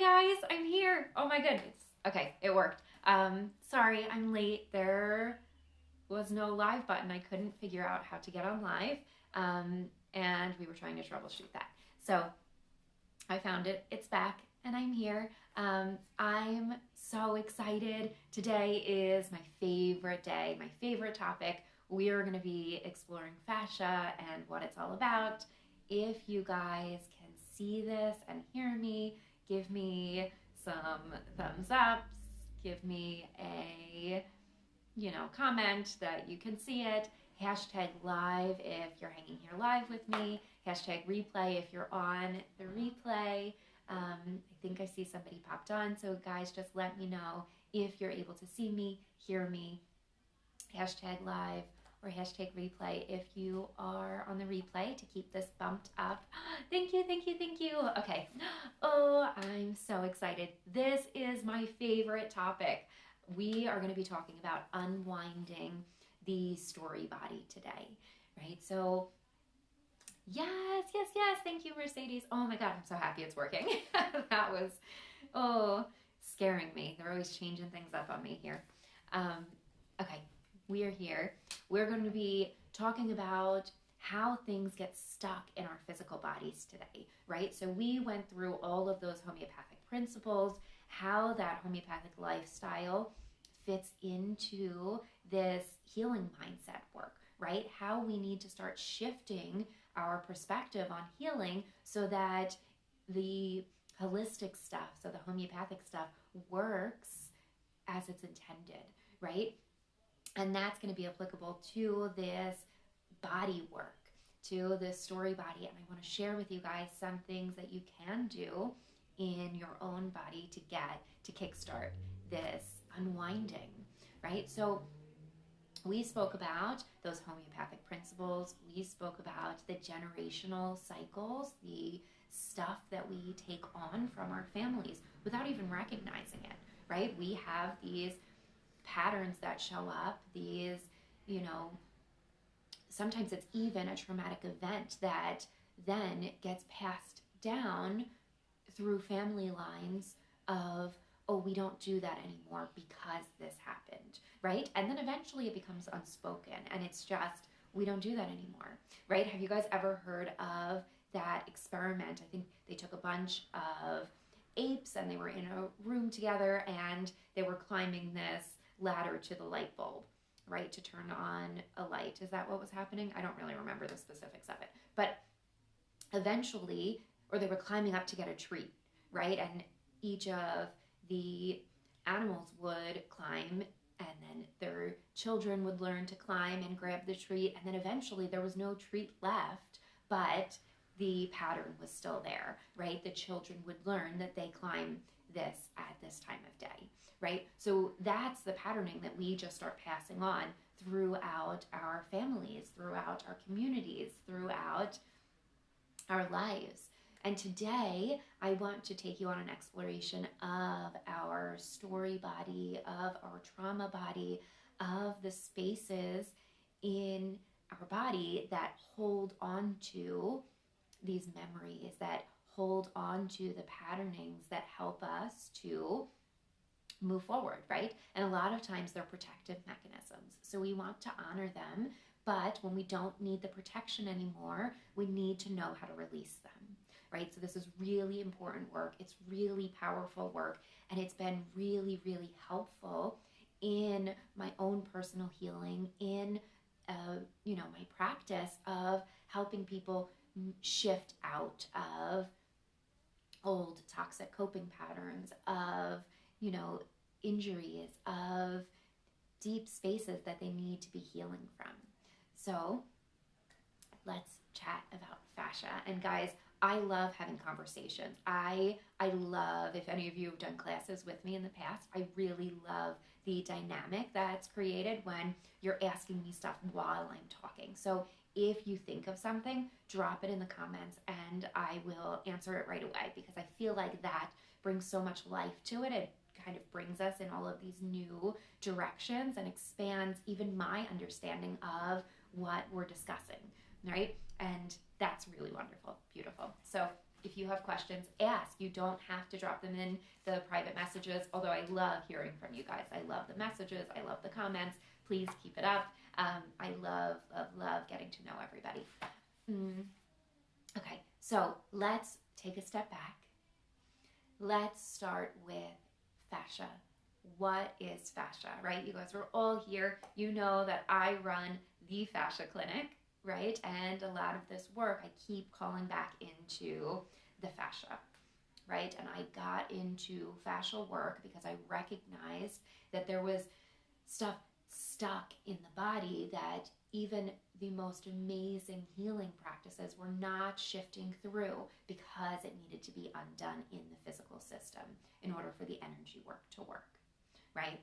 guys, I'm here. Oh my goodness. Okay, it worked. Sorry, I'm late. There was no live button. I couldn't figure out how to get on live. And we were trying to troubleshoot that. So I found it. It's back and I'm here. I'm so excited. Today is my favorite day, my favorite topic. We are going to be exploring fascia and what it's all about. If you guys can see this and hear me, give me some thumbs ups, give me a comment that you can see it. Hashtag live if you're hanging here live with me. Hashtag replay if you're on the replay. I think I see somebody popped on. So guys, just let me know if you're able to see me, hear me. Hashtag live or hashtag replay if you are on the replay to keep this bumped up. Thank you, thank you, thank you. Okay. Oh, I'm so excited. This is my favorite topic. We are going to be talking about unwinding the story body today, right? So yes. Thank you, Mercedes. Oh my God, I'm so happy it's working. That was, scaring me. They're always changing things up on me here. Okay, we are here. We're going to be talking about how things get stuck in our physical bodies today, right? So we went through all of those homeopathic principles, how that homeopathic lifestyle fits into this healing mindset work, right? How we need to start shifting our perspective on healing so that the holistic stuff, so the homeopathic stuff, works as it's intended, right? And that's going to be applicable to this body work, to this story body. And I want to share with you guys some things that you can do in your own body to kickstart this unwinding, right? So we spoke about those homeopathic principles. We spoke about the generational cycles, the stuff that we take on from our families without even recognizing it, right? We have these patterns that show up, these, sometimes it's even a traumatic event that then gets passed down through family lines of, oh, we don't do that anymore because this happened, right? And then eventually it becomes unspoken and it's just, we don't do that anymore, right? Have you guys ever heard of that experiment? I think they took a bunch of apes and they were in a room together and they were climbing this ladder to the light bulb, right? To turn on a light. Is that what was happening? I don't really remember the specifics of it. But eventually, or they were climbing up to get a treat, right? And each of the animals would climb and then their children would learn to climb and grab the treat. And then eventually there was no treat left, but the pattern was still there, right? The children would learn that they climb this at this time of day, right? So that's the patterning that we just start passing on throughout our families, throughout our communities, throughout our lives. And today I want to take you on an exploration of our story body, of our trauma body, of the spaces in our body that hold on to these memories, that hold on to the patternings that help us to move forward, right? And a lot of times they're protective mechanisms. So we want to honor them, but when we don't need the protection anymore, we need to know how to release them, right? So this is really important work. It's really powerful work, and it's been really, really helpful in my own personal healing, in my practice of helping people shift out of old toxic coping patterns, of injuries, of deep spaces that they need to be healing from. So let's chat about fascia. And guys, I love having conversations. I love, if any of you have done classes with me in the past, I really love the dynamic that's created when you're asking me stuff while I'm talking. So if you think of something, drop it in the comments and I will answer it right away, because I feel like that brings so much life to it. It kind of brings us in all of these new directions and expands even my understanding of what we're discussing, right? And that's really wonderful, beautiful. So if you have questions, ask. You don't have to drop them in the private messages, although I love hearing from you guys. I love the messages. I love the comments. Please keep it up. I love getting to know everybody. Okay, so let's take a step back. Let's start with fascia. What is fascia, right? You guys are all here. You know that I run the fascia clinic, right? And a lot of this work, I keep calling back into the fascia, right? And I got into fascial work because I recognized that there was stuff stuck in the body, that even the most amazing healing practices were not shifting through because it needed to be undone in the physical system in order for the energy work to work, right?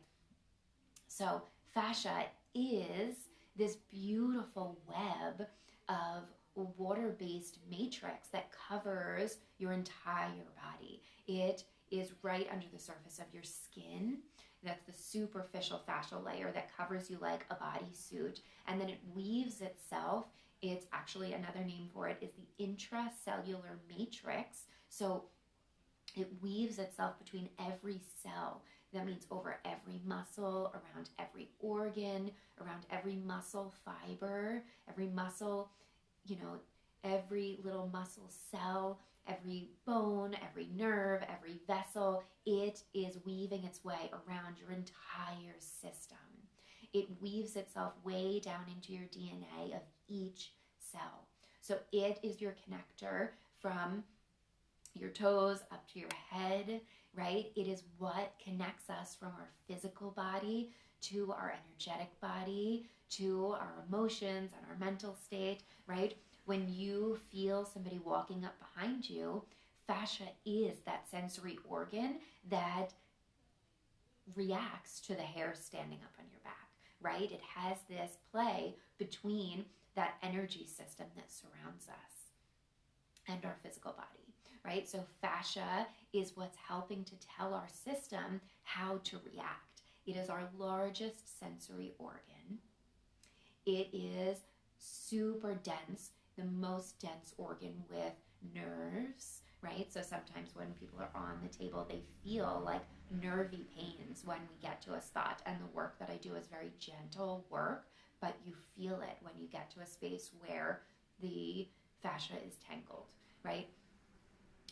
So fascia is this beautiful web of water-based matrix that covers your entire body. It is right under the surface of your skin. That's the superficial fascial layer that covers you like a bodysuit. And then it weaves itself. It's actually, another name for it is the intracellular matrix. So it weaves itself between every cell. That means over every muscle, around every organ, around every muscle fiber, every muscle, every little muscle cell, every bone, every nerve, every vessel. It is weaving its way around your entire system. It weaves itself way down into your DNA of each cell. So it is your connector from your toes up to your head, right? It is what connects us from our physical body to our energetic body, to our emotions and our mental state, right? When you feel somebody walking up behind you, fascia is that sensory organ that reacts to the hair standing up on your back, right? It has this play between that energy system that surrounds us and our physical body, right? So fascia is what's helping to tell our system how to react. It is our largest sensory organ. It is super dense, the most dense organ with nerves, right? So sometimes when people are on the table, they feel like nervy pains when we get to a spot. And the work that I do is very gentle work, but you feel it when you get to a space where the fascia is tangled, right?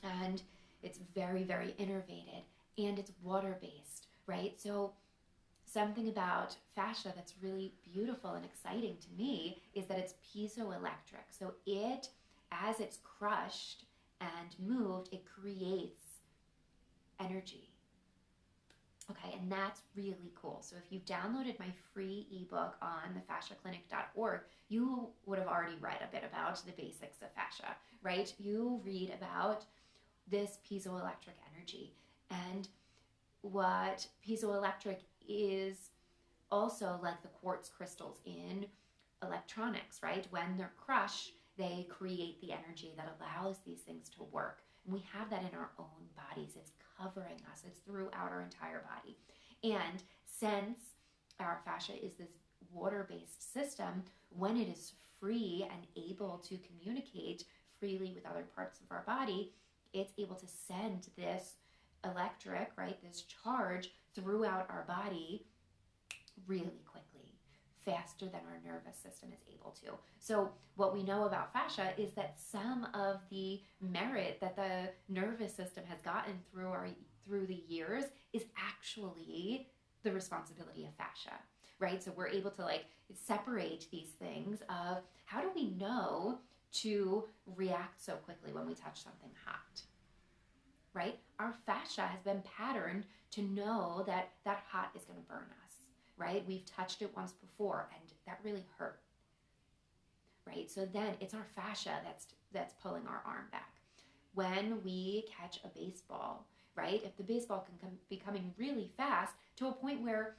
And it's very, very innervated, and it's water-based, right? So something about fascia that's really beautiful and exciting to me is that it's piezoelectric. So it, as it's crushed and moved, it creates energy. Okay, and that's really cool. So if you've downloaded my free ebook on thefasciaclinic.org, you would have already read a bit about the basics of fascia, right? You read about this piezoelectric energy and what piezoelectric is also like the quartz crystals in electronics, right? When they're crushed, they create the energy that allows these things to work. And we have that in our own bodies. It's covering us. It's throughout our entire body. And since our fascia is this water-based system, when it is free and able to communicate freely with other parts of our body, it's able to send this electric, right, this charge throughout our body really quickly, faster than our nervous system is able to. So what we know about fascia is that some of the merit that the nervous system has gotten through the years is actually the responsibility of fascia, right? So we're able to like separate these things of how do we know to react so quickly when we touch something hot, right? Our fascia has been patterned to know that that hot is going to burn us, right? We've touched it once before and that really hurt, right? So then it's our fascia that's pulling our arm back. When we catch a baseball, right? If the baseball can be coming really fast to a point where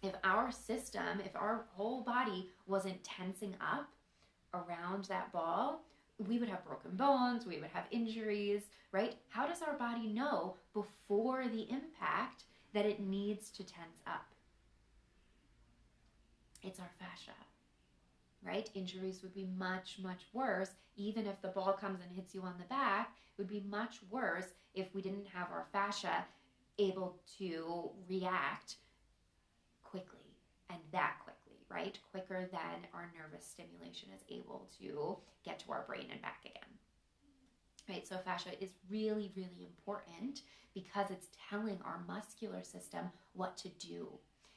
if our system, if our whole body wasn't tensing up around that ball, we would have broken bones, we would have injuries, right? How does our body know before the impact that it needs to tense up? It's our fascia, right? Injuries would be much, much worse. Even if the ball comes and hits you on the back, it would be much worse if we didn't have our fascia able to react quickly and that quickly, right? Quicker than our nervous stimulation is able to get to our brain and back again. Right, so fascia is really, really important because it's telling our muscular system what to do.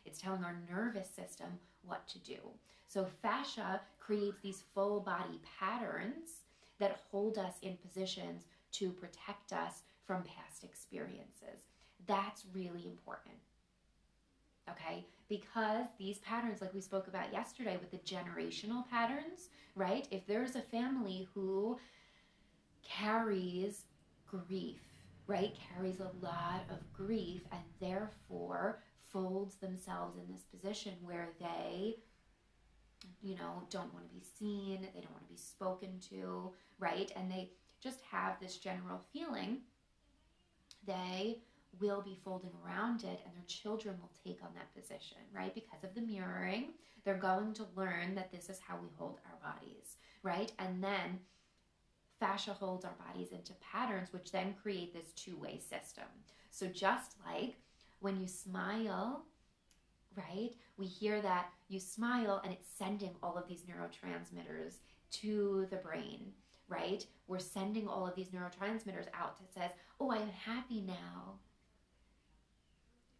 It's telling our nervous system what to do. So fascia creates these full body patterns that hold us in positions to protect us from past experiences. That's really important. Okay, because these patterns, like we spoke about yesterday with the generational patterns, right? If there's a family who carries grief, right? Carries a lot of grief and therefore folds themselves in this position where they, don't want to be seen, they don't want to be spoken to, right? And they just have this general feeling, they will be folding around it and their children will take on that position, right? Because of the mirroring, they're going to learn that this is how we hold our bodies, right? And then fascia holds our bodies into patterns, which then create this two-way system. So just like when you smile, right, we hear that you smile and it's sending all of these neurotransmitters to the brain, right? We're sending all of these neurotransmitters out that says, oh, I am happy now,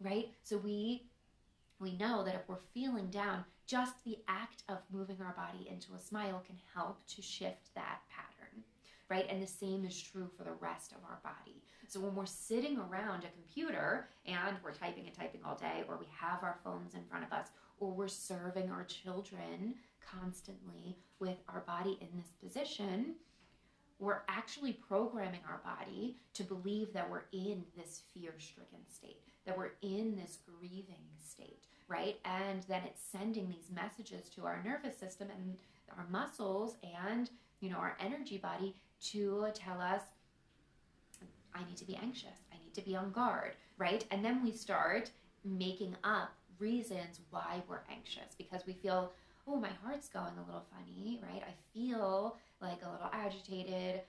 right? So we know that if we're feeling down, just the act of moving our body into a smile can help to shift that pattern, right? And the same is true for the rest of our body. So when we're sitting around a computer and we're typing and typing all day, or we have our phones in front of us, or we're serving our children constantly with our body in this position, we're actually programming our body to believe that we're in this fear-stricken state, that we're in this grieving state, right? And then it's sending these messages to our nervous system and our muscles and, our energy body to tell us, I need to be anxious, I need to be on guard, right? And then we start making up reasons why we're anxious because we feel, oh, my heart's going a little funny, right? I feel like a little agitated.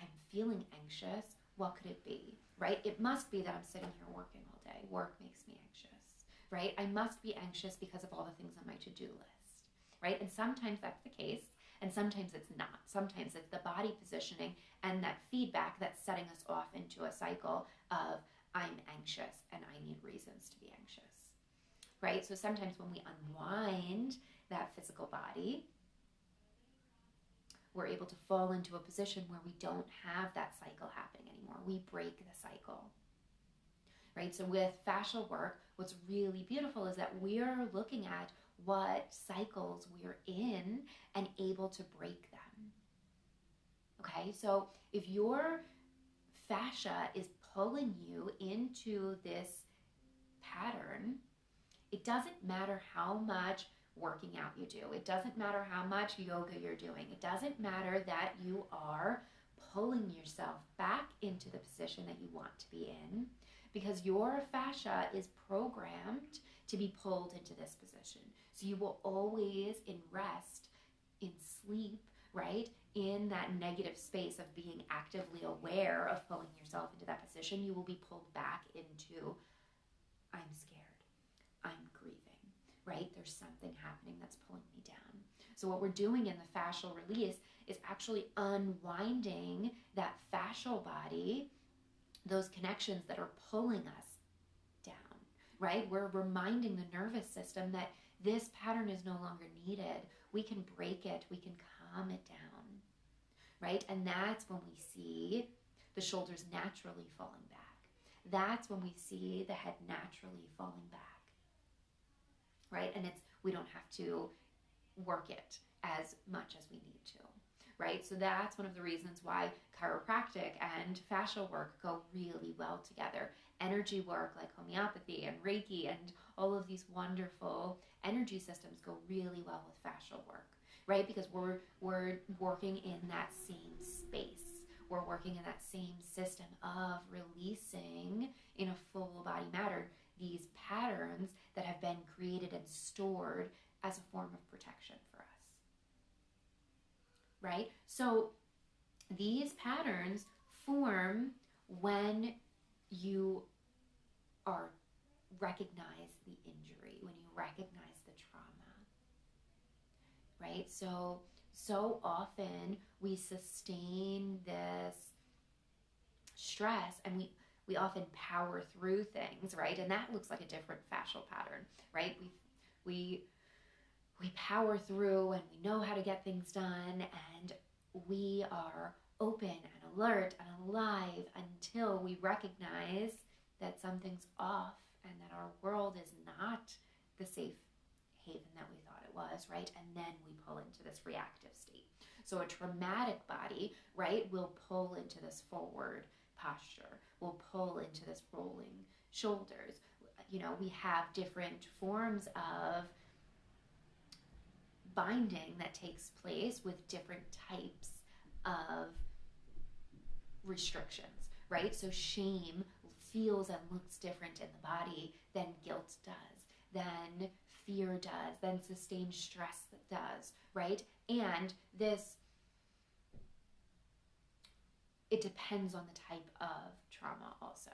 I'm feeling anxious. What could it be, right? It must be that I'm sitting here working all day. Work makes me anxious, right? I must be anxious because of all the things on my to-do list, right? And sometimes that's the case, and sometimes it's not. Sometimes it's the body positioning and that feedback that's setting us off into a cycle of I'm anxious and I need reasons to be anxious, right? So sometimes when we unwind that physical body, we're able to fall into a position where we don't have that cycle happening anymore. We break the cycle, right? So with fascial work, what's really beautiful is that we're looking at what cycles we're in and able to break them. Okay, so if your fascia is pulling you into this pattern, it doesn't matter how much working out you do. It doesn't matter how much yoga you're doing. It doesn't matter that you are pulling yourself back into the position that you want to be in because your fascia is programmed to be pulled into this position. So you will always, in rest, in sleep, right, in that negative space of being actively aware of pulling yourself into that position, you will be pulled back into, I'm scared, I'm grieving, right? There's something happening that's pulling me down. So what we're doing in the fascial release is actually unwinding that fascial body, those connections that are pulling us down, right? We're reminding the nervous system that this pattern is no longer needed. We can break it. We can calm it down, right? And that's when we see the shoulders naturally falling back. That's when we see the head naturally falling back, right? And we don't have to work it as much as we need to, right? So that's one of the reasons why chiropractic and fascial work go really well together. Energy work like homeopathy and Reiki and all of these wonderful energy systems go really well with fascial work, right? Because we're working in that same space. We're working in that same system of releasing in a full body manner these patterns that have been created and stored as a form of protection for us. right? So these patterns form when you are recognize the injury, when you recognize the trauma, right? So often we sustain this stress, and we often power through things, right? And that looks like a different fascial pattern, right? We power through, and we know how to get things done, and we are open and alert and alive until we recognize that something's off and that our world is not the safe haven that we thought it was, right? And then we pull into this reactive state. So a traumatic body, right, will pull into this forward posture, will pull into this rolling shoulders. You know, we have different forms of binding that takes place with different types of restrictions, right? So shame feels and looks different in the body than guilt does, than fear does, than sustained stress does, right? And it depends on the type of trauma also,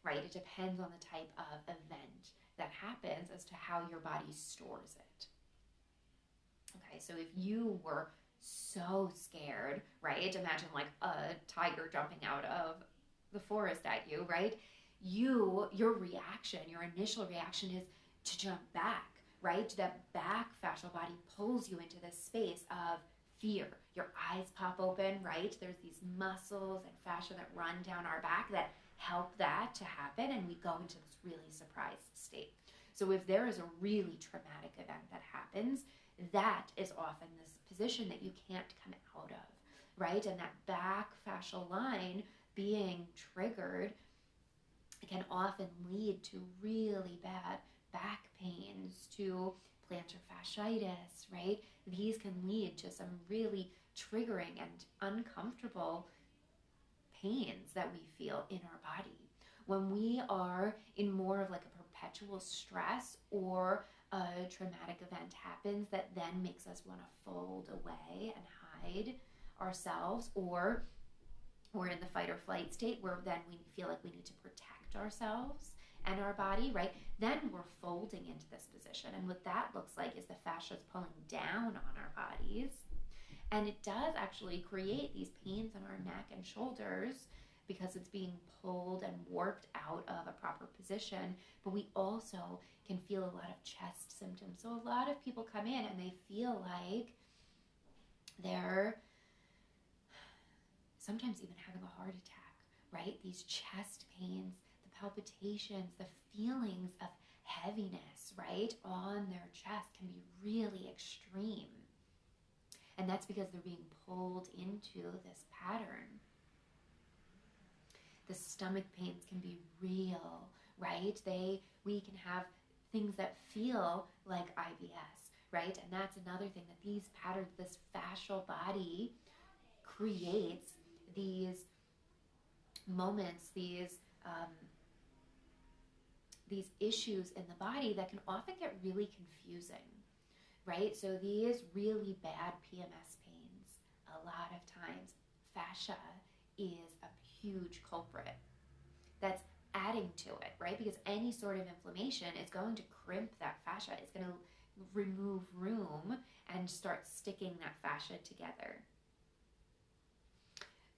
right? It depends on the type of event that happens as to how your body stores it. Okay, so if you were so scared, right? Imagine like a tiger jumping out of the forest at you, right? Your reaction, your initial reaction is to jump back, right? That back fascial body pulls you into this space of fear. Your eyes pop open, right? There's these muscles and fascia that run down our back that help that to happen, and we go into this really surprised state. So if there is a really traumatic event that happens, that is often this position that you can't come out of, right? And that back fascial line being triggered can often lead to really bad back pains, to plantar fasciitis, right? These can lead to some really triggering and uncomfortable pains that we feel in our body. When we are in more of like a perpetual stress, or a traumatic event happens that then makes us want to fold away and hide ourselves, or we're in the fight or flight state where then we feel like we need to protect ourselves and our body, right? Then we're folding into this position. And what that looks like is the fascia is pulling down on our bodies. And it does actually create these pains in our neck and shoulders because it's being pulled and warped out of a proper position. But we also can feel a lot of chest symptoms. So a lot of people come in and they feel like they're sometimes even having a heart attack, right? These chest pains, the palpitations, the feelings of heaviness, right, on their chest can be really extreme. And that's because they're being pulled into this pattern. The stomach pains can be real, right? We can have things that feel like IBS, right? And that's another thing, that these patterns, this fascial body creates these moments, these issues in the body that can often get really confusing, right? So these really bad PMS pains, a lot of times fascia is a huge culprit that's adding to it, right? Because any sort of inflammation is going to crimp that fascia. It's going to remove room and start sticking that fascia together.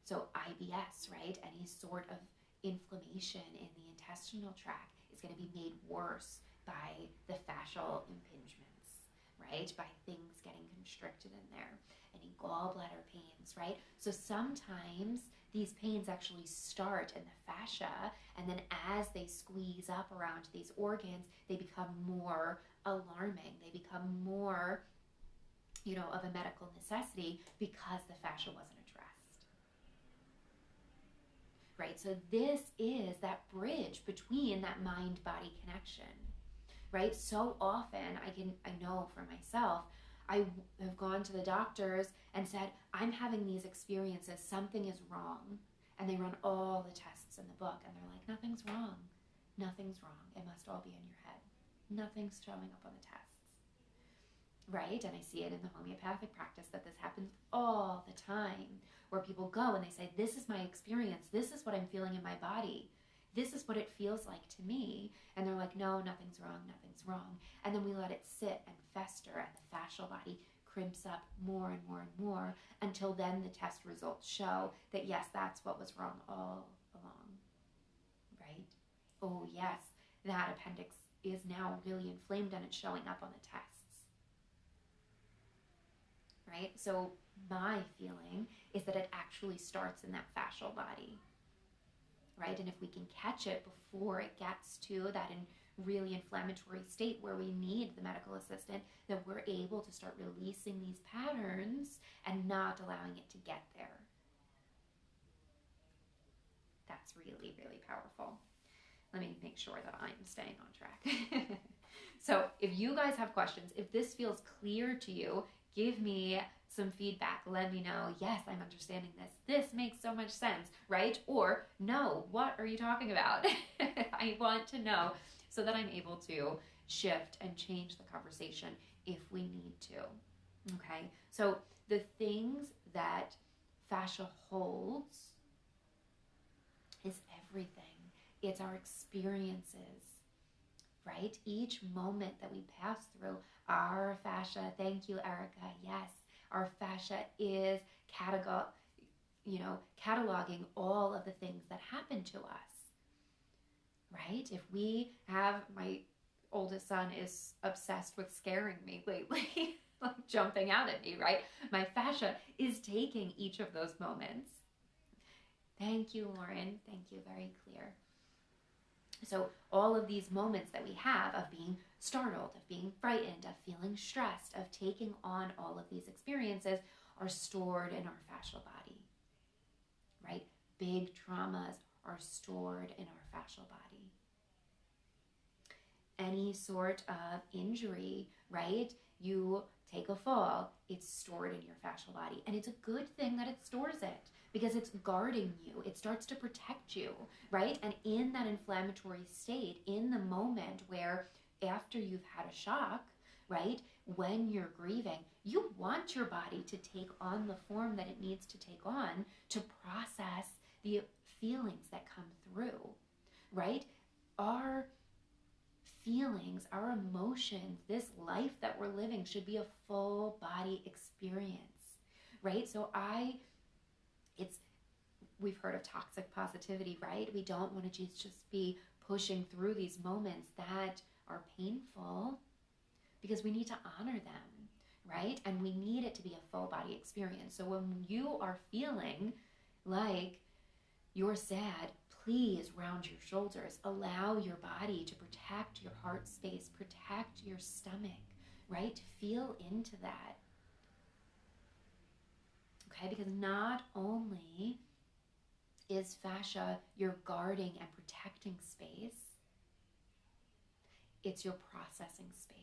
So IBS, right? Any sort of inflammation in the intestinal tract is going to be made worse by the fascial impingements, right? By things getting constricted in there. Any gallbladder pains, right? So sometimes these pains actually start in the fascia, and then as they squeeze up around these organs, they become more alarming. They become more, of a medical necessity because the fascia wasn't addressed. Right? So this is that bridge between that mind-body connection. Right? So often I know for myself, I have gone to the doctors and said, I'm having these experiences, something is wrong. And they run all the tests in the book and they're like, nothing's wrong. Nothing's wrong. It must all be in your head. Nothing's showing up on the tests. right? And I see it in the homeopathic practice that this happens all the time, where people go and they say, this is my experience, this is what I'm feeling in my body, this is what it feels like to me. And they're like, no, nothing's wrong, nothing's wrong. And then we let it sit and fester, and the fascial body crimps up more and more and more, until then the test results show that yes, that's what was wrong all along, right? Oh yes, that appendix is now really inflamed and it's showing up on the tests, right? So my feeling is that it actually starts in that fascial body, right? And if we can catch it before it gets to that really inflammatory state where we need the medical assistant, then we're able to start releasing these patterns and not allowing it to get there. That's really, really powerful. Let me make sure that I'm staying on track. So if you guys have questions, if this feels clear to you, give me some feedback. Let me know, yes, I'm understanding this. This makes so much sense, right? Or no, what are you talking about? I want to know so that I'm able to shift and change the conversation if we need to. Okay? So the things that fascia holds is everything. It's our experiences, right? Each moment that we pass through, our fascia, thank you, Erica, yes, our fascia is cataloging all of the things that happen to us, right? If we have, my oldest son is obsessed with scaring me lately, like jumping out at me, right? My fascia is taking each of those moments. Thank you, Lauren. Thank you. Very clear. So all of these moments that we have of being startled, of being frightened, of feeling stressed, of taking on all of these experiences are stored in our fascial body, right? Big traumas are stored in our fascial body. Any sort of injury, right? You take a fall, it's stored in your fascial body. And it's a good thing that it stores it, because it's guarding you. It starts to protect you, right? And in that inflammatory state, in the moment where after you've had a shock, right, when you're grieving, you want your body to take on the form that it needs to take on to process the feelings that come through, right? Our feelings, our emotions, this life that we're living should be a full body experience, right? So we've heard of toxic positivity, right? We don't want to just be pushing through these moments that are painful, because we need to honor them, right? And we need it to be a full body experience. So when you are feeling like you're sad, please round your shoulders. Allow your body to protect your heart space, protect your stomach, right? Feel into that. Okay, because not only is fascia your guarding and protecting space, it's your processing space.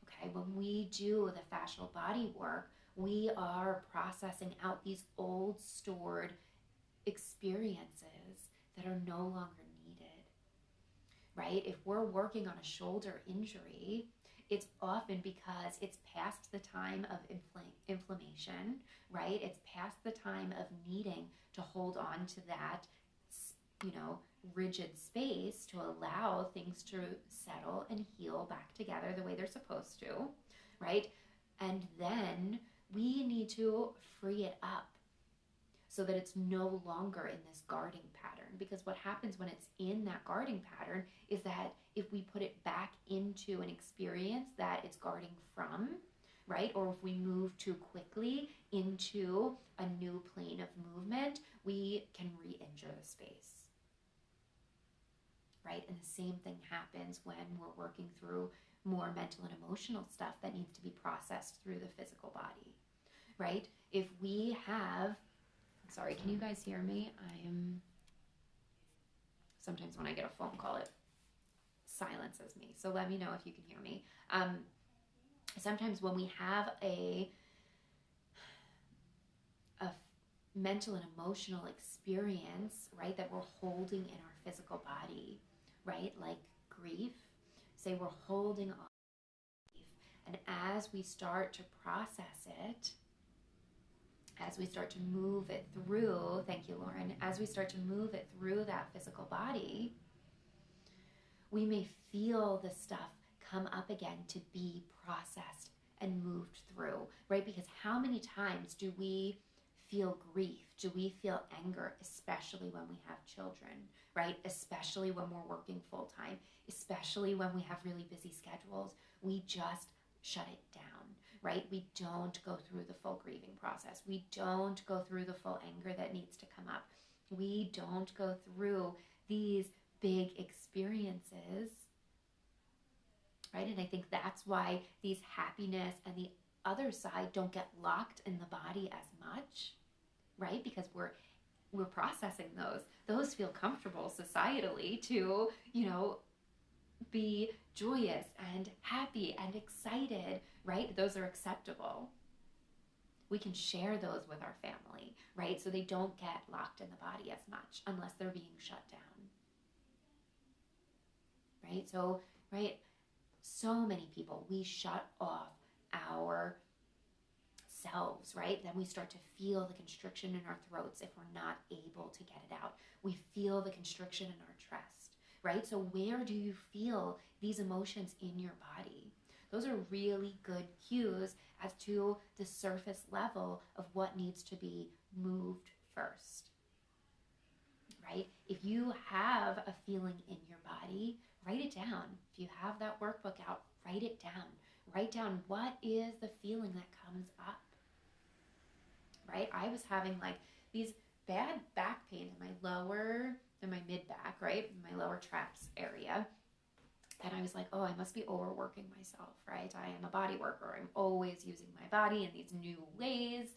Okay, when we do the fascial body work, we are processing out these old stored experiences that are no longer needed, right? If we're working on a shoulder injury, it's often because it's past the time of inflammation, right? It's past the time of needing to hold on to that, rigid space to allow things to settle and heal back together the way they're supposed to, right? And then we need to free it up so that it's no longer in this guarding pattern. Because what happens when it's in that guarding pattern is that if we put it back into an experience that it's guarding from, right? Or if we move too quickly into a new plane of movement, we can re-injure the space, right? And the same thing happens when we're working through more mental and emotional stuff that needs to be processed through the physical body, right? If we have, sorry, can you guys hear me? Sometimes when I get a phone call, it silences me. So let me know if you can hear me. Sometimes when we have a mental and emotional experience, right, that we're holding in our physical body, right, like grief, say we're holding on to grief, And as we start to process it, as we start to move it through, thank you, Lauren, as we start to move it through that physical body, we may feel the stuff come up again to be processed and moved through, right? Because how many times do we feel grief? Do we feel anger, especially when we have children, right? Especially when we're working full time, especially when we have really busy schedules. We just shut it down, right? We don't go through the full grieving process. We don't go through the full anger that needs to come up. We don't go through these big experiences, right? And I think that's why these happiness and the other side don't get locked in the body as much, right? Because we're processing those. Those feel comfortable societally to, be joyous and happy and excited, right? Those are acceptable. We can share those with our family, right? So they don't get locked in the body as much unless they're being shut down, right? So, right, so many people, we shut off our selves, right? Then we start to feel the constriction in our throats if we're not able to get it out. We feel the constriction in our chest, right? So where do you feel these emotions in your body? Those are really good cues as to the surface level of what needs to be moved first, right? If you have a feeling in your body, write it down. If you have that workbook out, write it down. Write down, what is the feeling that comes up, right? I was having like these bad back pains in my mid back, right? In my lower traps area. And I was like, oh, I must be overworking myself, right? I am a body worker. I'm always using my body in these new ways,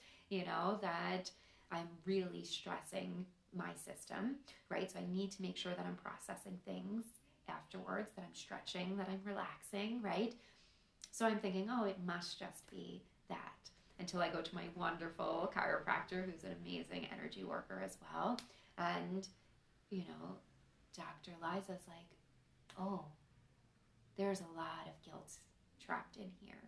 that I'm really stressing my system, right? So I need to make sure that I'm processing things afterwards, that I'm stretching, that I'm relaxing, right? So I'm thinking, oh, it must just be that. Until I go to my wonderful chiropractor, who's an amazing energy worker as well. And, Dr. Liza's like, oh, there's a lot of guilt trapped in here,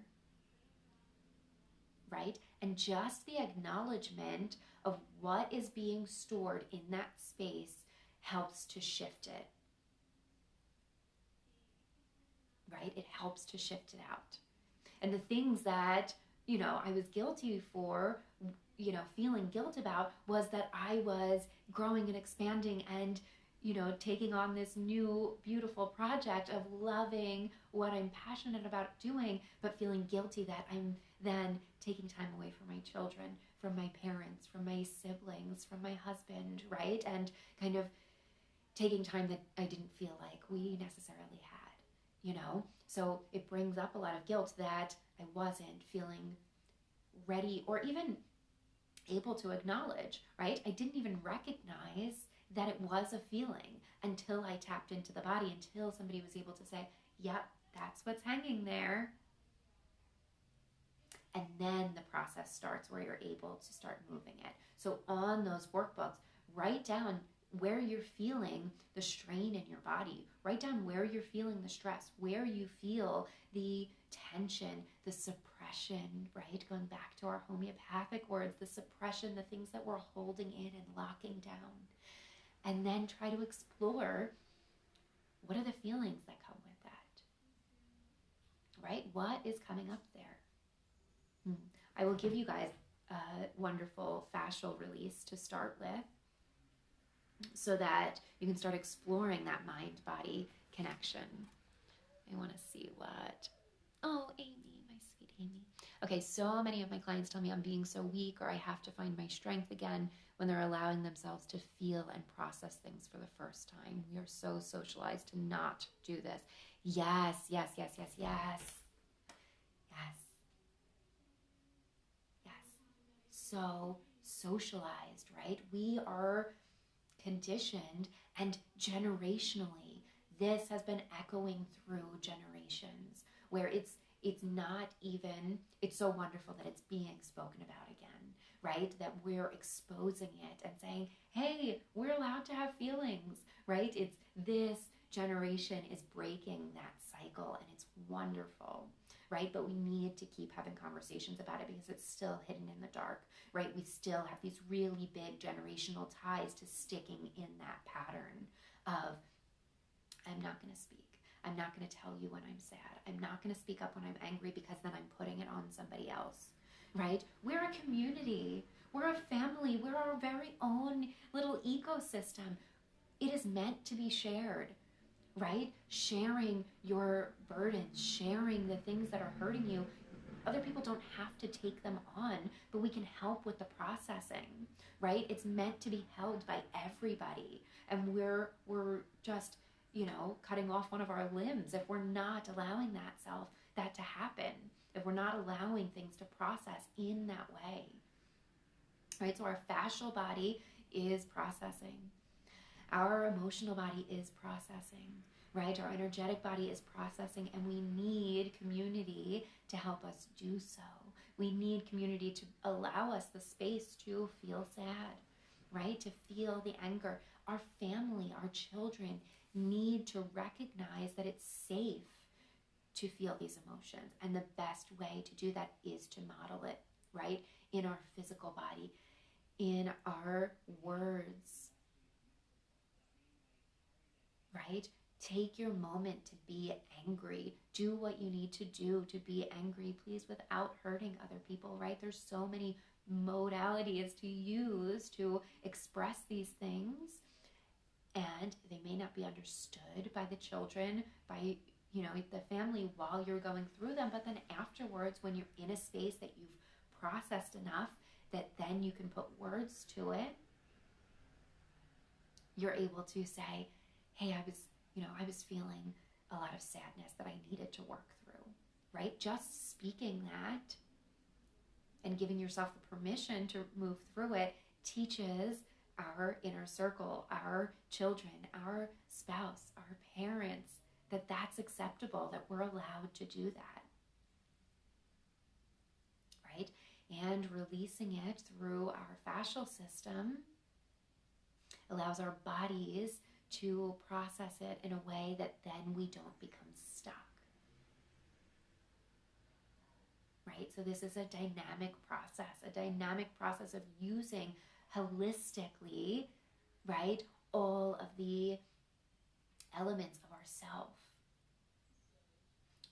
right? And just the acknowledgement of what is being stored in that space helps to shift it, right? It helps to shift it out. And the things that, I was guilty for, feeling guilt about was that I was growing and expanding and, taking on this new beautiful project of loving what I'm passionate about doing, but feeling guilty that I'm then taking time away from my children, from my parents, from my siblings, from my husband, right? And kind of taking time that I didn't feel like we necessarily had, So it brings up a lot of guilt that I wasn't feeling ready or even able to acknowledge, right? I didn't even recognize that it was a feeling until I tapped into the body, until somebody was able to say, yep, that's what's hanging there. And then the process starts where you're able to start moving it. So on those workbooks, write down where you're feeling the strain in your body. Write down where you're feeling the stress, where you feel the tension, the suppression, right? Going back to our homeopathic words, the suppression, the things that we're holding in and locking down. And then try to explore, what are the feelings that come with that, right? What is coming up there? I will give you guys a wonderful fascial release to start with so that you can start exploring that mind-body connection. I want to see what... Oh, Amy, my sweet Amy. Okay, so many of my clients tell me I'm being so weak or I have to find my strength again when they're allowing themselves to feel and process things for the first time. We are so socialized to not do this. Yes, yes, yes, yes, yes. Yes. Yes. So socialized, right? We are conditioned, and generationally, this has been echoing through generations where it's not even, it's so wonderful that it's being spoken about again, right? That we're exposing it and saying, hey, we're allowed to have feelings, right? It's this generation is breaking that cycle, and it's wonderful, right? But we need to keep having conversations about it because it's still hidden in the dark, right? We still have these really big generational ties to sticking in that pattern of, I'm not going to speak. I'm not going to tell you when I'm sad. I'm not going to speak up when I'm angry because then I'm putting it on somebody else, right? We're a community. We're a family. We're our very own little ecosystem. It is meant to be shared, right? Sharing your burdens, sharing the things that are hurting you. Other people don't have to take them on, but we can help with the processing, right? It's meant to be held by everybody. And we're just, cutting off one of our limbs if we're not allowing that to happen, if we're not allowing things to process in that way, right? So our fascial body is processing. Our emotional body is processing, right? Our energetic body is processing, and we need community to help us do so. We need community to allow us the space to feel sad, right? To feel the anger. Our family, our children need to recognize that it's safe to feel these emotions. And the best way to do that is to model it, right? In our physical body, in our words, right? Take your moment to be angry. Do what you need to do to be angry, please, without hurting other people, right? There's so many modalities to use to express these things, and they may not be understood by the children, by the family while you're going through them, but then afterwards, when you're in a space that you've processed enough that then you can put words to it, you're able to say, hey, I was feeling a lot of sadness that I needed to work through, right? Just speaking that and giving yourself the permission to move through it teaches our inner circle, our children, our spouse, our parents, that that's acceptable, that we're allowed to do that, right? And releasing it through our fascial system allows our bodies to process it in a way that then we don't become stuck, right? So this is a dynamic process of using holistically, right, all of the elements of ourself.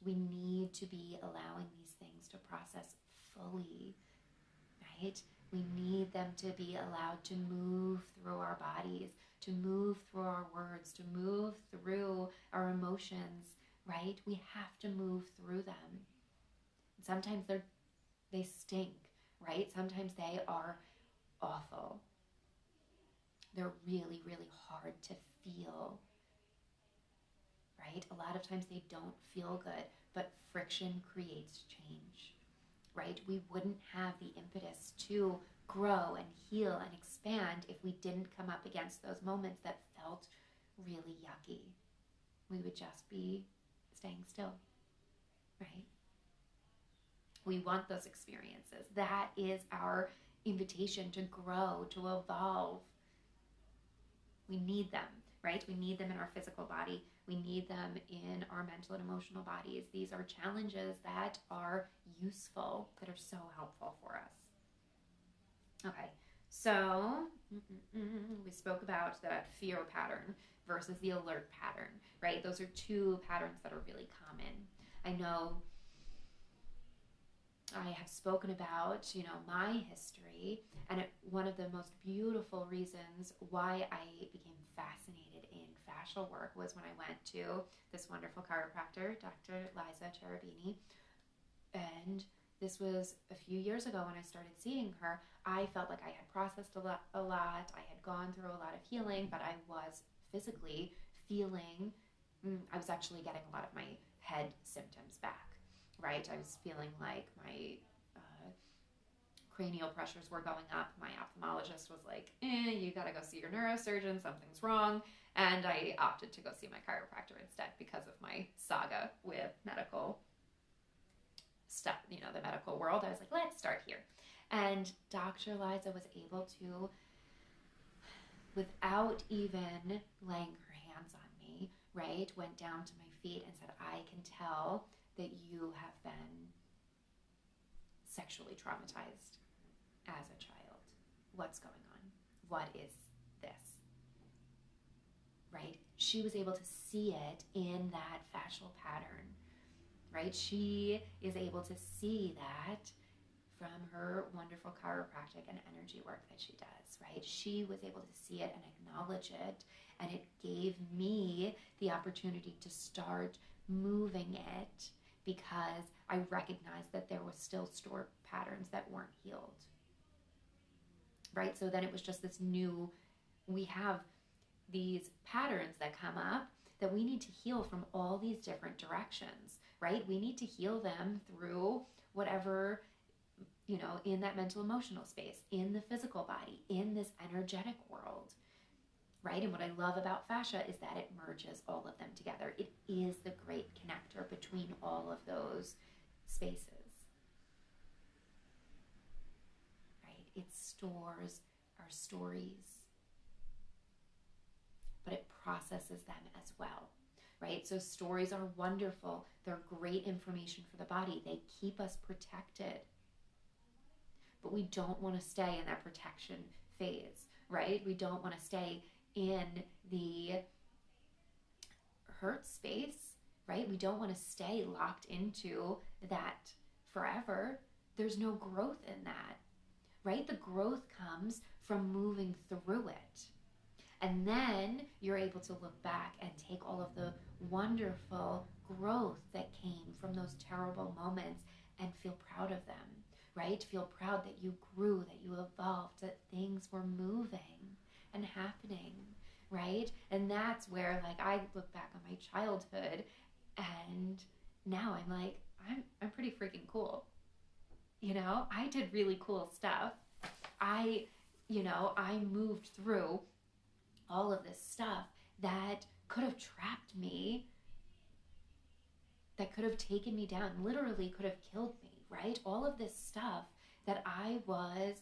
We need to be allowing these things to process fully, right? We need them to be allowed to move through our bodies, to move through our words, to move through our emotions, right? We have to move through them. And sometimes they stink, right? Sometimes they are awful. They're really, really hard to feel, right? A lot of times they don't feel good, but friction creates change, right? We wouldn't have the impetus to grow and heal and expand if we didn't come up against those moments that felt really yucky. We would just be staying still, right? We want those experiences. That is our invitation to grow, to evolve. We need them, right? We need them in our physical body. We need them in our mental and emotional bodies. These are challenges that are useful, that are so helpful for us. Okay, so we spoke about that fear pattern versus the alert pattern, right? Those are two patterns that are really common. I know I have spoken about, my history, and one of the most beautiful reasons why I became fascinated in fascial work was when I went to this wonderful chiropractor, Dr. Liza Cherubini, and this was a few years ago when I started seeing her. I felt like I had processed a lot. I had gone through a lot of healing, but I was physically feeling, I was actually getting a lot of my head symptoms back. Right, I was feeling like my cranial pressures were going up. My ophthalmologist was like, you gotta go see your neurosurgeon, something's wrong. And I opted to go see my chiropractor instead because of my saga with medical stuff, the medical world. I was like, let's start here. And Dr. Liza was able to, without even laying her hands on me, right, went down to my feet and said, I can tell that you have been sexually traumatized as a child. What's going on? What is this? Right? She was able to see it in that fascial pattern, right? She is able to see that from her wonderful chiropractic and energy work that she does, right? She was able to see it and acknowledge it, and it gave me the opportunity to start moving it because I recognized that there was still stored patterns that weren't healed, right? So then it was just this new, we have these patterns that come up that we need to heal from all these different directions, right? We need to heal them through whatever, in that mental emotional space, in the physical body, in this energetic world, right? And what I love about fascia is that it merges all of them together. It is the great connector between all of those spaces, right? It stores our stories, but it processes them as well, right? So stories are wonderful. They're great information for the body. They keep us protected. But we don't want to stay in that protection phase, right? We don't want to stay in the hurt space, right? We don't want to stay locked into that forever. There's no growth in that, right? The growth comes from moving through it. And then you're able to look back and take all of the wonderful growth that came from those terrible moments and feel proud of them, right? Feel proud that you grew, that you evolved, that things were moving and happening, right? And that's where, like, I look back on my childhood and now I'm like, I'm pretty freaking cool. I did really cool stuff. I moved through all of this stuff that could have trapped me, that could have taken me down, literally could have killed me, right? All of this stuff that I was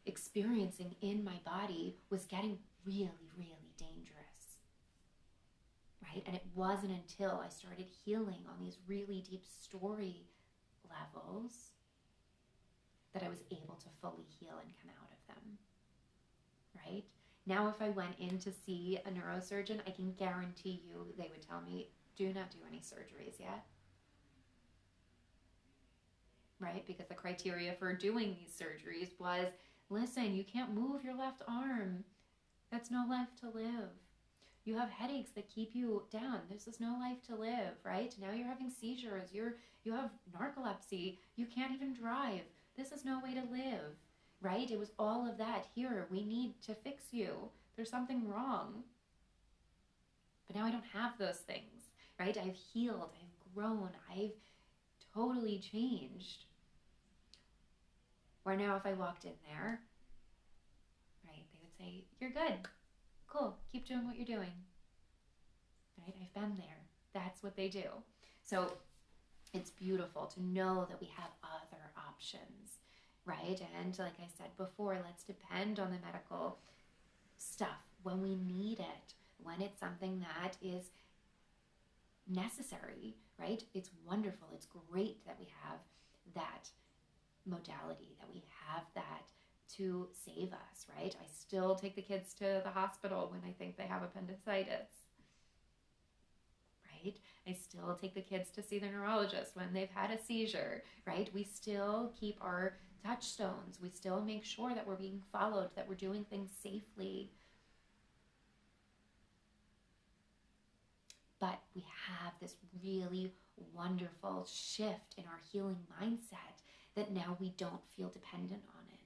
experiencing in my body was getting really, really dangerous, right? And it wasn't until I started healing on these really deep story levels that I was able to fully heal and come out of them, right? Now, if I went in to see a neurosurgeon, I can guarantee you they would tell me, do not do any surgeries yet, right? Because the criteria for doing these surgeries was, listen, you can't move your left arm. That's no life to live. You have headaches that keep you down. This is no life to live, right? Now you're having seizures. You have narcolepsy. You can't even drive. This is no way to live, right? It was all of that. Here, we need to fix you. There's something wrong. But now I don't have those things, right? I've healed. I've grown. I've totally changed. Where now if I walked in there, right, they would say, you're good. Cool. Keep doing what you're doing. Right? I've been there. That's what they do. So it's beautiful to know that we have other options, right? And like I said before, let's depend on the medical stuff when we need it, when it's something that is necessary, right? It's wonderful. It's great that we have that modality, that we have that to save us, right? I still take the kids to the hospital when I think they have appendicitis, right? I still take the kids to see the neurologist when they've had a seizure, right? We still keep our touchstones. We still make sure that we're being followed, that we're doing things safely. But we have this really wonderful shift in our healing mindset that now we don't feel dependent on it,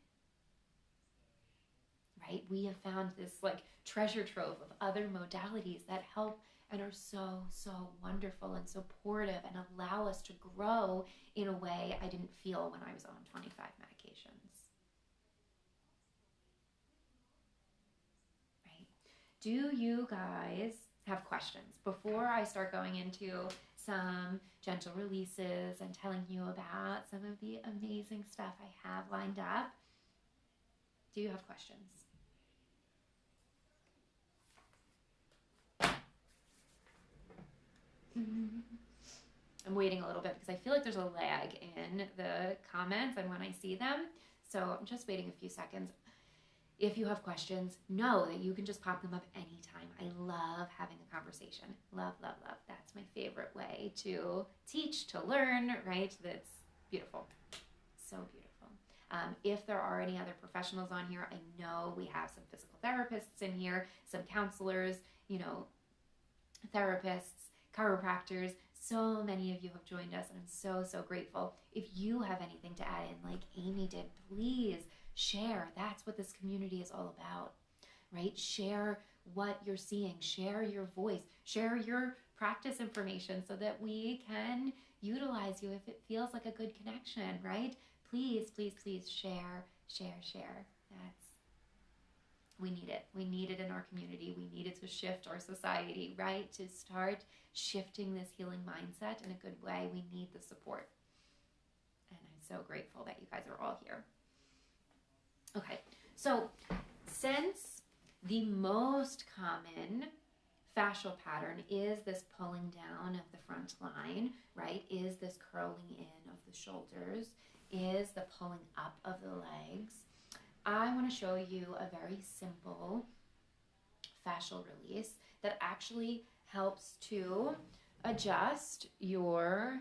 right? We have found this like treasure trove of other modalities that help and are so, so wonderful and supportive and allow us to grow in a way I didn't feel when I was on 25 medications, right? Do you guys have questions before I start going into some gentle releases and telling you about some of the amazing stuff I have lined up? Do you have questions? I'm waiting a little bit because I feel like there's a lag in the comments and when I see them. So I'm just waiting a few seconds. If you have questions, know that you can just pop them up anytime. I love having a conversation. Love, love, love. That's my favorite way to teach, to learn, right? That's beautiful. So beautiful. If there are any other professionals on here, I know we have some physical therapists in here, some counselors, therapists, chiropractors. So many of you have joined us, and I'm so, so grateful. If you have anything to add in like Amy did, please share. That's what this community is all about, right? Share what you're seeing, share your voice, share your practice information so that we can utilize you if it feels like a good connection, right? Please, please, please share, share, share. We need it. We need it in our community. We need it to shift our society, right? To start shifting this healing mindset in a good way. We need the support. And I'm so grateful that you guys are all here. Okay, so since the most common fascial pattern is this pulling down of the front line, right? Is this curling in of the shoulders? Is the pulling up of the legs? I want to show you a very simple fascial release that actually helps to adjust your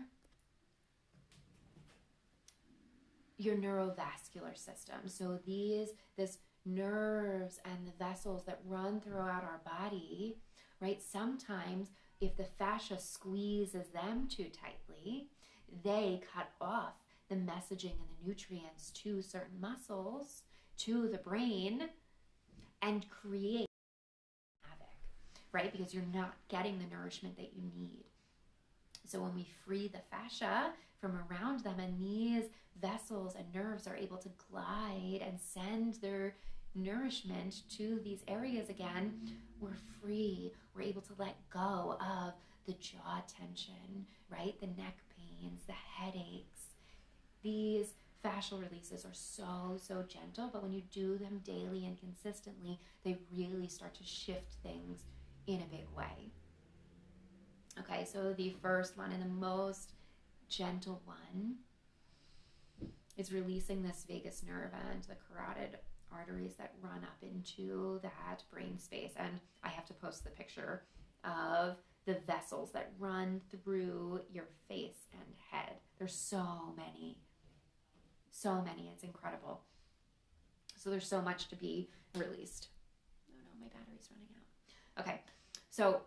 neurovascular system. So this nerves and the vessels that run throughout our body, right? Sometimes if the fascia squeezes them too tightly, they cut off the messaging and the nutrients to certain muscles, to the brain, and create havoc, right? Because you're not getting the nourishment that you need. So when we free the fascia from around them and these vessels and nerves are able to glide and send their nourishment to these areas again, we're free. We're able to let go of the jaw tension, right? The neck pains, the headaches. These fascial releases are so, so gentle, but when you do them daily and consistently, they really start to shift things in a big way. Okay, so the first one and the most gentle one is releasing this vagus nerve and the carotid arteries that run up into that brain space. And I have to post the picture of the vessels that run through your face and head. There's so many. So many. It's incredible. So there's so much to be released. Oh no, my battery's running out. Okay, so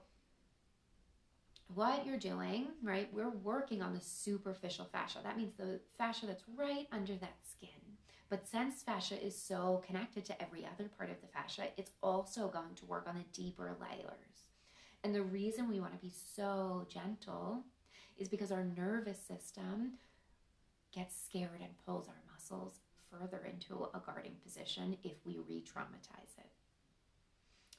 what you're doing, right, we're working on the superficial fascia. That means the fascia that's right under that skin. But since fascia is so connected to every other part of the fascia, it's also going to work on the deeper layers. And the reason we want to be so gentle is because our nervous system gets scared and pulls our muscles further into a guarding position if we re-traumatize it.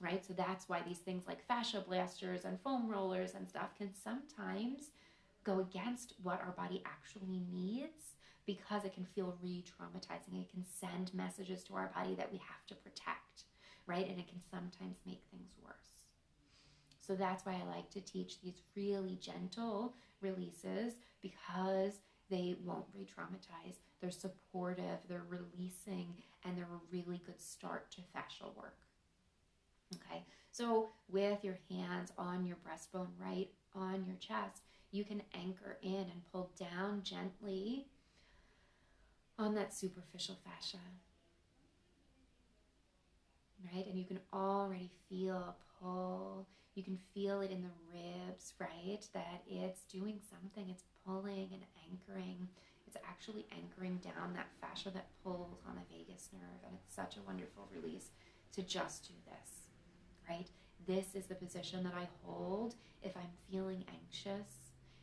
Right? So that's why these things like fascia blasters and foam rollers and stuff can sometimes go against what our body actually needs because it can feel re-traumatizing. It can send messages to our body that we have to protect, right? And it can sometimes make things worse. So that's why I like to teach these really gentle releases, because they won't re-traumatize. They're supportive, they're releasing, and they're a really good start to fascial work. Okay, so with your hands on your breastbone, right on your chest, you can anchor in and pull down gently on that superficial fascia, right? And you can already feel a pull. You can feel it in the ribs, right? That it's doing something. It's pulling and anchoring. It's actually anchoring down that fascia that pulls on the vagus nerve. And it's such a wonderful release to just do this. Right? This is the position that I hold if I'm feeling anxious,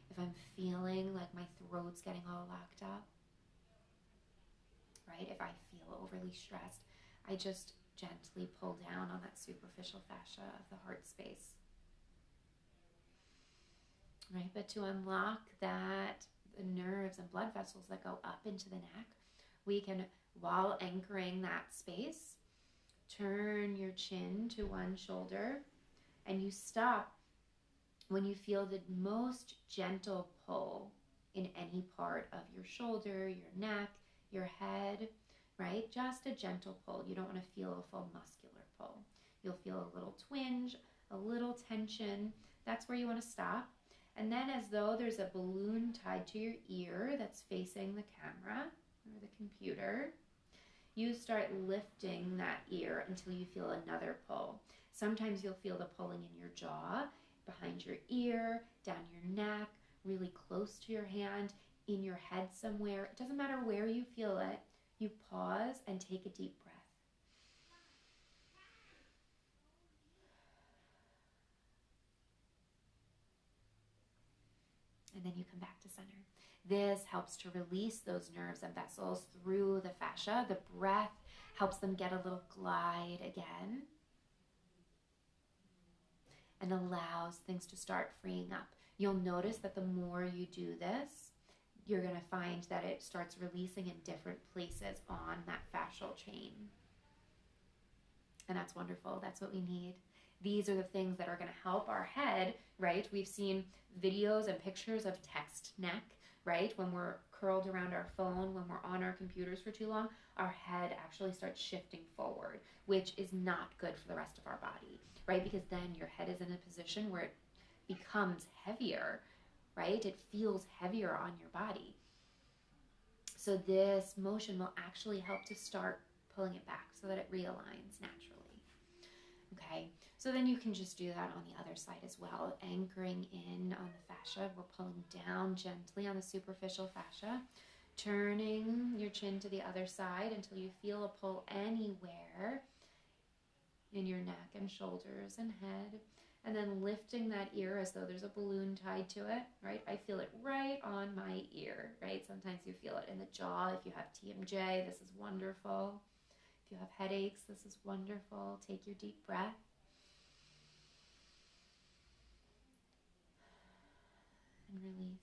if I'm feeling like my throat's getting all locked up, right? If I feel overly stressed, I just gently pull down on that superficial fascia of the heart space, right? But to unlock that, the nerves and blood vessels that go up into the neck, we can, while anchoring that space, turn your chin to one shoulder and you stop when you feel the most gentle pull in any part of your shoulder, your neck, your head, right? Just a gentle pull. You don't want to feel a full muscular pull. You'll feel a little twinge, a little tension. That's where you want to stop. And then, as though there's a balloon tied to your ear that's facing the camera or the computer, you start lifting that ear until you feel another pull. Sometimes you'll feel the pulling in your jaw, behind your ear, down your neck, really close to your hand, in your head somewhere. It doesn't matter where you feel it. You pause and take a deep breath. And then you come back to center. This helps to release those nerves and vessels through the fascia. The breath helps them get a little glide again and allows things to start freeing up. You'll notice that the more you do this, you're going to find that it starts releasing in different places on that fascial chain. And that's wonderful. That's what we need. These are the things that are going to help our head, right? We've seen videos and pictures of text neck, right? When we're curled around our phone, when we're on our computers for too long, our head actually starts shifting forward, which is not good for the rest of our body, right? Because then your head is in a position where it becomes heavier, right? It feels heavier on your body. So this motion will actually help to start pulling it back so that it realigns naturally. Okay, so then you can just do that on the other side as well, anchoring in on the fascia. We're pulling down gently on the superficial fascia, turning your chin to the other side until you feel a pull anywhere in your neck and shoulders and head, and then lifting that ear as though there's a balloon tied to it, right? I feel it right on my ear, right? Sometimes you feel it in the jaw. If you have TMJ, this is wonderful. If you have headaches, this is wonderful. Take your deep breath. And release.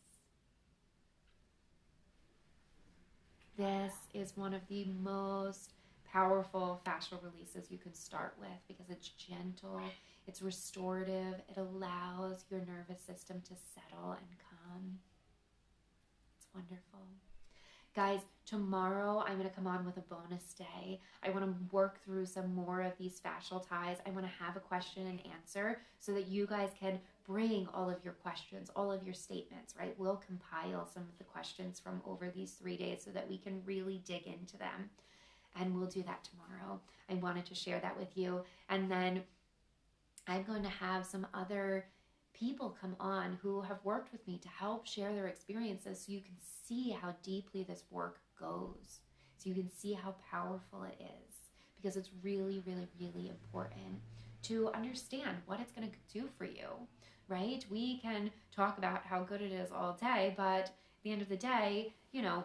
This is one of the most powerful fascial releases you can start with because it's gentle, it's restorative, it allows your nervous system to settle and calm. It's wonderful. Guys, tomorrow I'm going to come on with a bonus day. I want to work through some more of these fascial ties. I want to have a question and answer so that you guys can bring all of your questions, all of your statements, right? We'll compile some of the questions from over these 3 days so that we can really dig into them. And we'll do that tomorrow. I wanted to share that with you. And then I'm going to have some other people come on who have worked with me to help share their experiences so you can see how deeply this work goes. So you can see how powerful it is, because it's really, really, really important to understand what it's going to do for you, right? We can talk about how good it is all day, but at the end of the day, you know,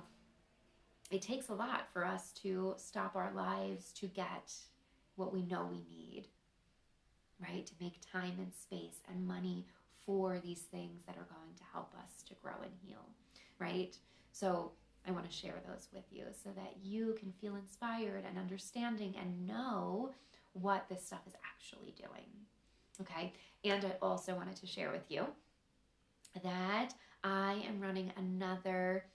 it takes a lot for us to stop our lives to get what we know we need, right? To make time and space and money for these things that are going to help us to grow and heal, right? So I want to share those with you so that you can feel inspired and understanding and know what this stuff is actually doing, okay? And I also wanted to share with you that I am running another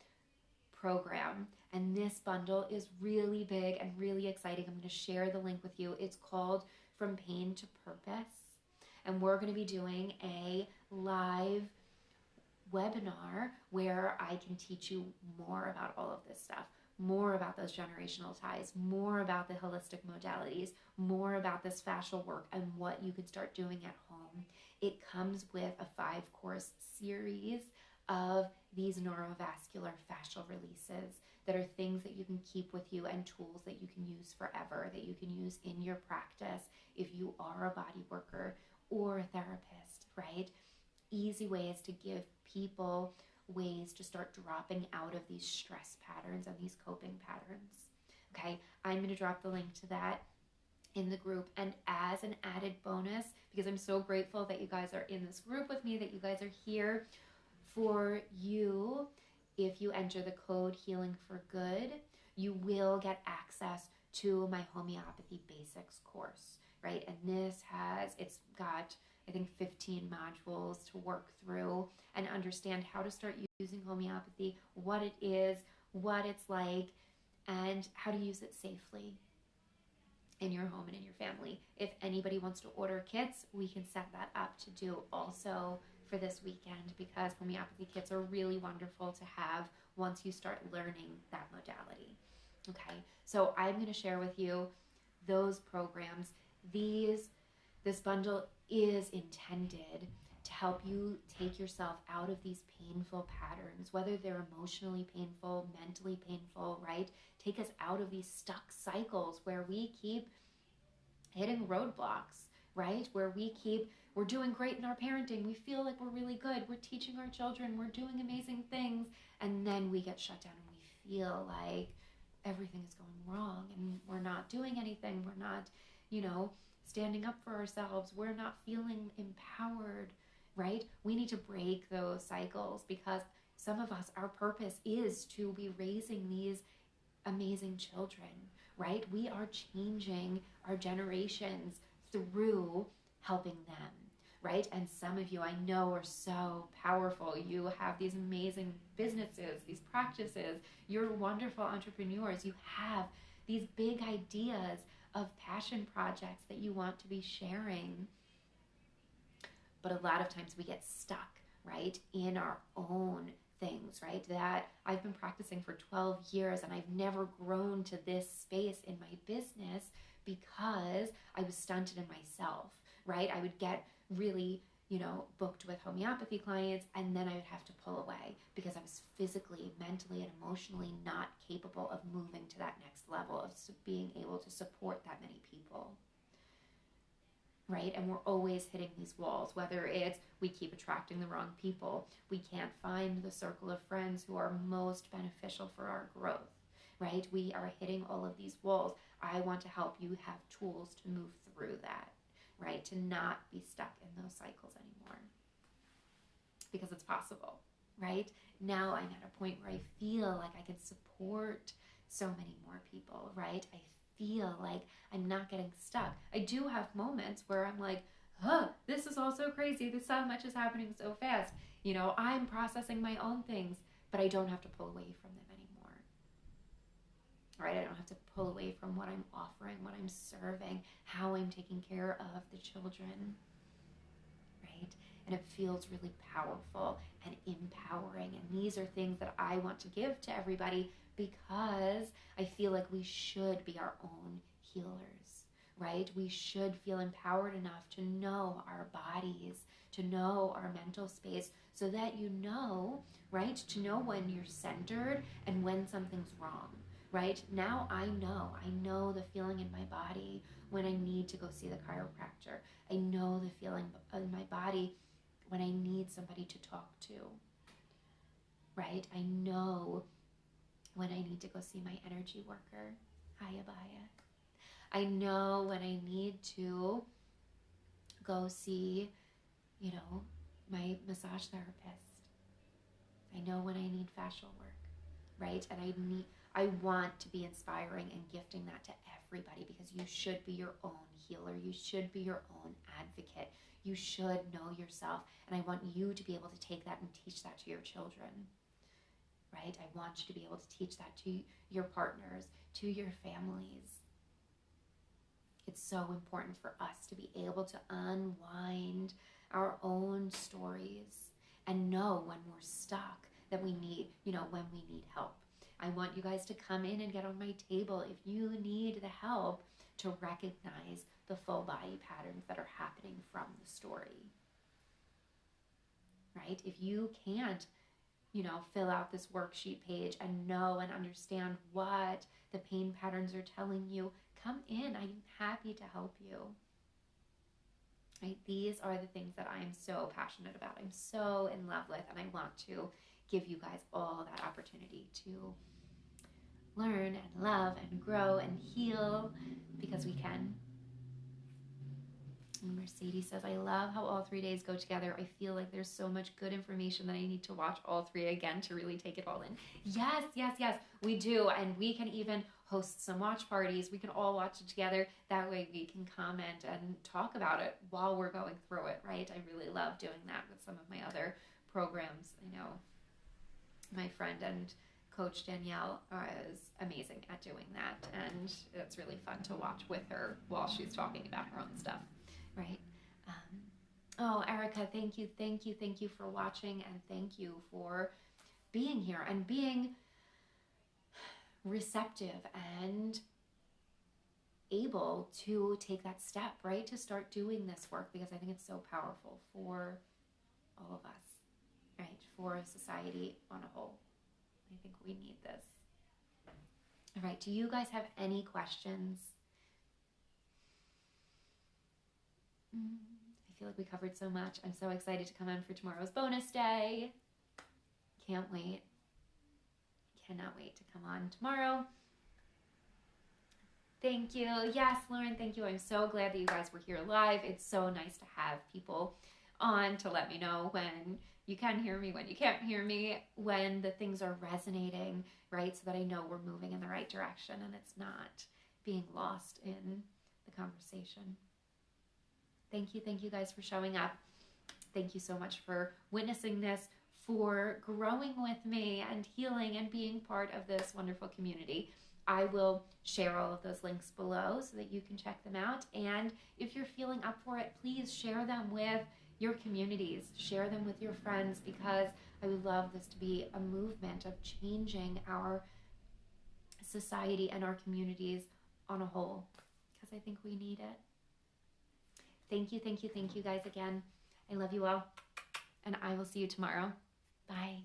program, and this bundle is really big and really exciting. I'm going to share the link with you. It's called From Pain to Purpose, and we're going to be doing a live webinar where I can teach you more about all of this stuff, more about those generational ties, more about the holistic modalities, more about this fascial work and what you can start doing at home. It comes with a 5-course series of these neurovascular fascial releases that are things that you can keep with you and tools that you can use forever, that you can use in your practice if you are a body worker or a therapist, right? Easy ways to give people ways to start dropping out of these stress patterns and these coping patterns. Okay, I'm going to drop the link to that in the group. And as an added bonus, because I'm so grateful that you guys are in this group with me, that you guys are here, for you, if you enter the code Healing for Good, you will get access to my homeopathy basics course, right? And it's got I think, 15 modules to work through and understand how to start using homeopathy, what it is, what it's like, and how to use it safely in your home and in your family. If anybody wants to order kits, we can set that up to do also for this weekend, because homeopathy kits are really wonderful to have once you start learning that modality. Okay, so I'm going to share with you those programs. This bundle is intended to help you take yourself out of these painful patterns, whether they're emotionally painful, mentally painful, right? Take us out of these stuck cycles where we keep hitting roadblocks, right? Where we're doing great in our parenting. We feel like we're really good. We're teaching our children. We're doing amazing things. And then we get shut down and we feel like everything is going wrong and we're not doing anything. We're not, standing up for ourselves. We're not feeling empowered, right? We need to break those cycles, because some of us, our purpose is to be raising these amazing children, right? We are changing our generations through helping them, right? And some of you I know are so powerful. You have these amazing businesses, these practices. You're wonderful entrepreneurs. You have these big ideas of passion projects that you want to be sharing. But a lot of times we get stuck, right, in our own things, right? That I've been practicing for 12 years and I've never grown to this space in my business because I was stunted in myself, right? I would get really, booked with homeopathy clients, and then I would have to pull away because I was physically, mentally, and emotionally not capable of moving to that next level of being able to support that many people. Right? And we're always hitting these walls, whether it's we keep attracting the wrong people, we can't find the circle of friends who are most beneficial for our growth, right? We are hitting all of these walls. I want to help you have tools to move through that, right? To not be stuck in those cycles anymore, because it's possible, right? Now I'm at a point where I feel like I can support so many more people, right? I feel like I'm not getting stuck. I do have moments where I'm like, this is all so crazy. This so much is happening so fast. I'm processing my own things, but I don't have to pull away from them anymore. Right? I don't have to pull away from what I'm offering, what I'm serving, how I'm taking care of the children. Right? And it feels really powerful and empowering. And these are things that I want to give to everybody, because I feel like we should be our own healers, right? We should feel empowered enough to know our bodies, to know our mental space, so that right? To know when you're centered and when something's wrong, right? Now I know the feeling in my body when I need to go see the chiropractor. I know the feeling in my body when I need somebody to talk to, right? I know when I need to go see my energy worker. Hi, Abaya. I know when I need to go see, my massage therapist. I know when I need fascial work, right? And I want to be inspiring and gifting that to everybody, because you should be your own healer. You should be your own advocate. You should know yourself. And I want you to be able to take that and teach that to your children. Right? I want you to be able to teach that to your partners, to your families. It's so important for us to be able to unwind our own stories and know when we're stuck, that we need, when we need help. I want you guys to come in and get on my table if you need the help to recognize the full body patterns that are happening from the story. Right? If you can't fill out this worksheet page and know and understand what the pain patterns are telling you, come in. I'm happy to help you. Right? These are the things that I'm so passionate about. I'm so in love with, and I want to give you guys all that opportunity to learn and love and grow and heal, because we can. Mercedes says, I love how all 3 days go together. I feel like there's so much good information that I need to watch all three again to really take it all in. Yes, yes, yes, we do. And we can even host some watch parties. We can all watch it together. That way we can comment and talk about it while we're going through it, right? I really love doing that with some of my other programs. I know my friend and coach Danielle is amazing at doing that, and it's really fun to watch with her while she's talking about her own stuff, right? Oh, Erica, thank you for watching, and thank you for being here and being receptive and able to take that step, right, to start doing this work, because I think it's so powerful for all of us, right, for society on a whole. I think we need this. All right, do you guys have any questions? I feel like we covered so much. I'm so excited to come on for tomorrow's bonus day. Can't wait. Cannot wait to come on tomorrow. Thank you. Yes, Lauren, thank you. I'm so glad that you guys were here live. It's so nice to have people on to let me know when you can hear me, when you can't hear me, when the things are resonating, right? So that I know we're moving in the right direction and it's not being lost in the conversation. Thank you guys for showing up. Thank you so much for witnessing this, for growing with me and healing and being part of this wonderful community. I will share all of those links below so that you can check them out. And if you're feeling up for it, please share them with your communities, share them with your friends, because I would love this to be a movement of changing our society and our communities on a whole, because I think we need it. Thank you guys again. I love you all, and I will see you tomorrow. Bye.